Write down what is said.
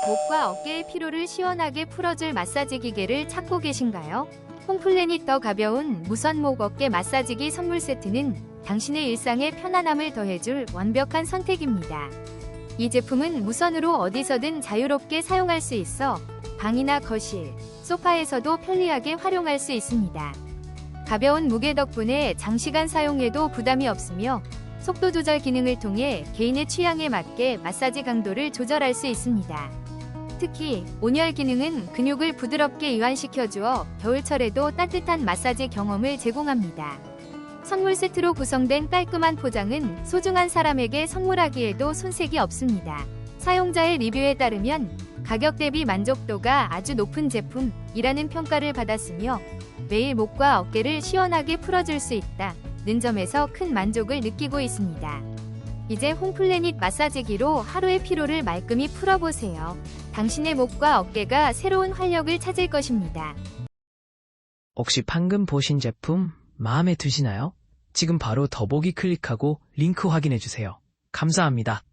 목과 어깨의 피로를 시원하게 풀어줄 마사지 기계를 찾고 계신가요? 홈플래닛 더 가벼운 무선 목 어깨 마사지기 선물 세트는 당신의 일상에 편안함을 더해줄 완벽한 선택입니다. 이 제품은 무선으로 어디서든 자유롭게 사용할 수 있어 방이나 거실, 소파에서도 편리하게 활용할 수 있습니다. 가벼운 무게 덕분에 장시간 사용해도 부담이 없으며 속도 조절 기능을 통해 개인의 취향에 맞게 마사지 강도를 조절할 수 있습니다. 특히 온열 기능은 근육을 부드럽게 이완시켜주어 겨울철에도 따뜻한 마사지 경험을 제공합니다. 선물 세트로 구성된 깔끔한 포장은 소중한 사람에게 선물하기에도 손색이 없습니다. 사용자의 리뷰에 따르면 가격 대비 만족도가 아주 높은 제품이라는 평가를 받았으며 매일 목과 어깨를 시원하게 풀어줄 수 있다는 점에서 큰 만족을 느끼고 있습니다. 이제 홈플래닛 마사지기로 하루의 피로를 말끔히 풀어보세요. 당신의 목과 어깨가 새로운 활력을 찾을 것입니다. 혹시 방금 보신 제품 마음에 드시나요? 지금 바로 더보기 클릭하고 링크 확인해주세요. 감사합니다.